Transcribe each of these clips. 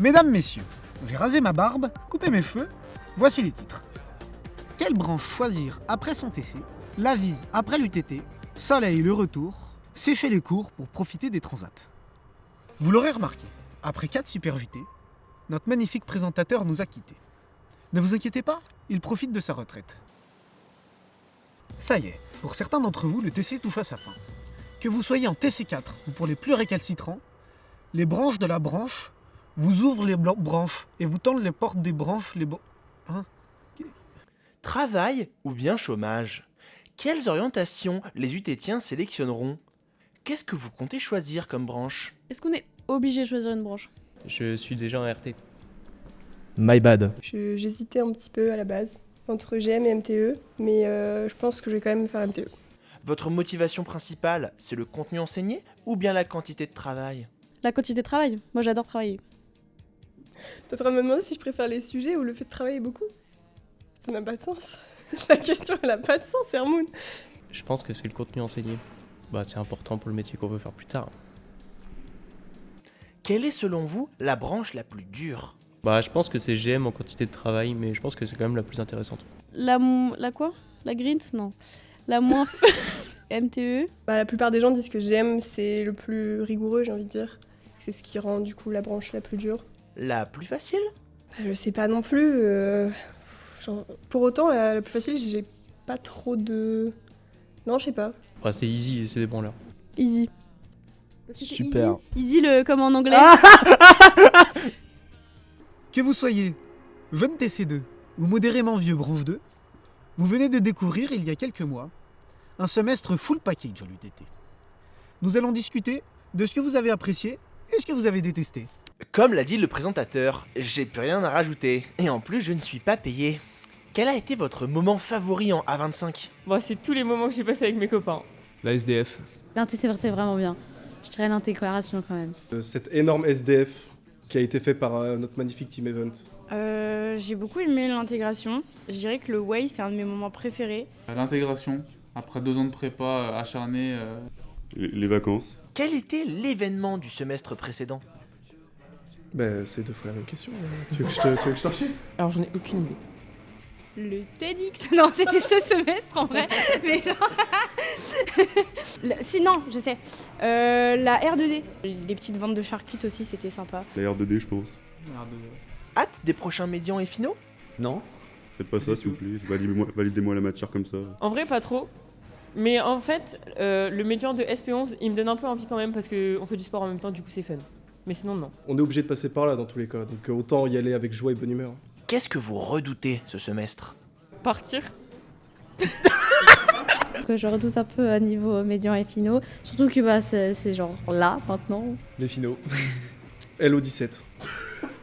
Mesdames, messieurs, j'ai rasé ma barbe, coupé mes cheveux, voici les titres. Quelle branche choisir après son TC? La vie après l'UTT, soleil le retour, sécher les cours pour profiter des transats. Vous l'aurez remarqué, après 4 Super JT, notre magnifique présentateur nous a quittés. Ne vous inquiétez pas, il profite de sa retraite. Ça y est, pour certains d'entre vous, le TC touche à sa fin. Que vous soyez en TC4 ou pour les plus récalcitrants, les branches de la branche vous ouvrent les branches et vous tendent les portes des branches, Travail ou bien chômage? Quelles orientations les UTTiens sélectionneront? Qu'est-ce que vous comptez choisir comme branche? Est-ce qu'on est obligé de choisir une branche? Je suis déjà en RT. My bad. J'hésitais un petit peu à la base entre GM et MTE, mais je pense que je vais quand même faire MTE. Votre motivation principale, c'est le contenu enseigné ou bien la quantité de travail? La quantité de travail. Moi, j'adore travailler. T'es en train de me demander si je préfère les sujets ou le fait de travailler beaucoup? Ça n'a pas de sens. La question, elle a pas de sens, Hermoun. Je pense que c'est le contenu enseigné. C'est important pour le métier qu'on veut faire plus tard. Quelle est selon vous la branche la plus dure? Je pense que c'est GM en quantité de travail, mais je pense que c'est quand même la plus intéressante. La quoi? La Grint? Non. La moins... MTE? La plupart des gens disent que GM, c'est le plus rigoureux, j'ai envie de dire. C'est ce qui rend, du coup, la branche la plus dure. La plus facile? Je sais pas non plus. Pour autant, la plus facile, j'ai pas trop de... Non, je sais pas. C'est easy, c'est des branleurs. Easy. Super. Easy comme en anglais. Que vous soyez jeune TC2 ou modérément vieux branche 2, vous venez de découvrir il y a quelques mois un semestre full package à l'UTT. Nous allons discuter de ce que vous avez apprécié et ce que vous avez détesté. Comme l'a dit le présentateur, j'ai plus rien à rajouter. Et en plus, je ne suis pas payé. Quel a été votre moment favori en A25? C'est tous les moments que j'ai passés avec mes copains. La SDF. L'intégration vraiment bien. Je dirais l'intégration quand même. Cette énorme SDF qui a été fait par notre magnifique team event. J'ai beaucoup aimé l'intégration. Je dirais que le Way, c'est un de mes moments préférés. L'intégration, après 2 ans de prépa acharnée. Les vacances. Quel était l'événement du semestre précédent? C'est 2 fois la même question. Tu veux que je t'en chie? Alors j'en ai aucune idée. Le TEDx. Non, c'était ce semestre en vrai. Mais genre... Sinon, je sais. La R2D. Les petites ventes de charcutes aussi, c'était sympa. La R2D, je pense. Hâte des prochains médians et finaux? Non. Faites pas ça, s'il vous plaît. Validez-moi la matière comme ça. En vrai, pas trop. Mais en fait, le médian de SP11, il me donne un peu envie quand même parce qu'on fait du sport en même temps, du coup c'est fun. Mais sinon, non. On est obligé de passer par là dans tous les cas, donc autant y aller avec joie et bonne humeur. Qu'est-ce que vous redoutez ce semestre? Partir. Que je redoute un peu à niveau médian et finaux. Surtout que c'est genre là, maintenant. Les finaux. LO17.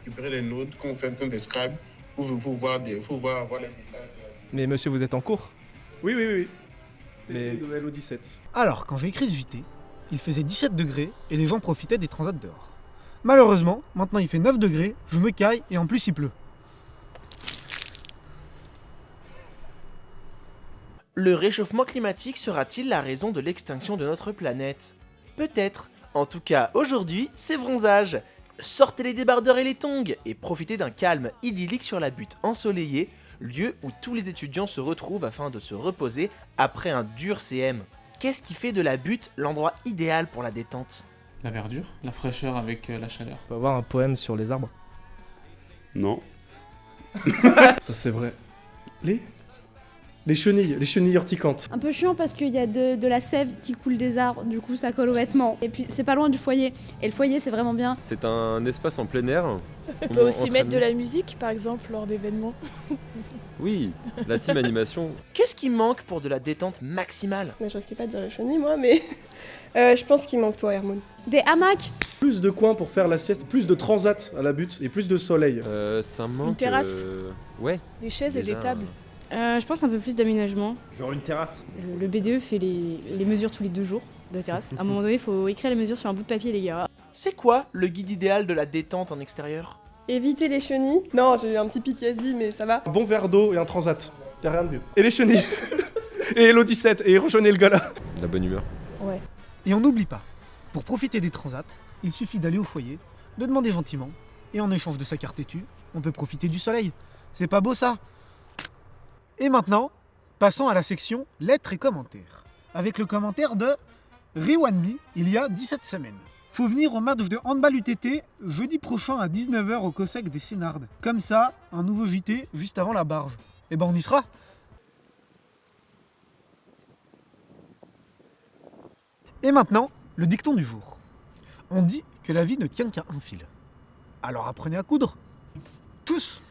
Récupérer les notes qu'on fait un temps des scribes pour voir les détails. Mais monsieur, vous êtes en cours? Oui. Mais de LO17. Alors, quand j'ai écrit ce JT, il faisait 17 degrés et les gens profitaient des transats dehors. Malheureusement, maintenant il fait 9 degrés, je me caille et en plus il pleut. Le réchauffement climatique sera-t-il la raison de l'extinction de notre planète? Peut-être. En tout cas, aujourd'hui, c'est bronzage. Sortez les débardeurs et les tongs et profitez d'un calme idyllique sur la butte ensoleillée, lieu où tous les étudiants se retrouvent afin de se reposer après un dur CM. Qu'est-ce qui fait de la butte l'endroit idéal pour la détente? La verdure, la fraîcheur avec la chaleur. On peut avoir un poème sur les arbres? Non. Ça c'est vrai. Les chenilles urticantes. Un peu chiant parce qu'il y a de la sève qui coule des arbres, du coup ça colle aux vêtements. Et puis c'est pas loin du foyer. Et le foyer c'est vraiment bien. C'est un espace en plein air. On peut aussi mettre de la musique par exemple lors d'événements. Oui, la team animation. Qu'est-ce qui manque pour de la détente maximale? Je risquais pas de dire les chenilles moi, mais je pense qu'il manque toi Hermoun. Des hamacs. Plus de coins pour faire la sieste, plus de transat à la butte et plus de soleil. Ça manque... Une terrasse. Ouais. Des chaises déjà, et des tables. Je pense un peu plus d'aménagement. Genre une terrasse. Le BDE fait les mesures tous les 2 jours de la terrasse. À un moment donné, il faut écrire les mesures sur un bout de papier, les gars. C'est quoi le guide idéal de la détente en extérieur? Éviter les chenilles. Non, j'ai eu un petit PTSD, mais ça va. Un bon verre d'eau et un transat. Y'a rien de mieux. Et les chenilles. Et LO17. Et rejoignez le gars là. La bonne humeur. Et on n'oublie pas, pour profiter des transats, il suffit d'aller au foyer, de demander gentiment Et en échange de sa carte têtue, on peut profiter du soleil. C'est pas beau ça? Et maintenant, passons à la section lettres et commentaires. Avec le commentaire de Riwanmi, il y a 17 semaines. Faut venir au match de handball UTT jeudi prochain à 19h au COSEC des Sénardes. Comme ça, un nouveau JT juste avant la barge. Et ben on y sera. Et maintenant, le dicton du jour. On dit que la vie ne tient qu'à un fil. Alors apprenez à coudre. Tchuss!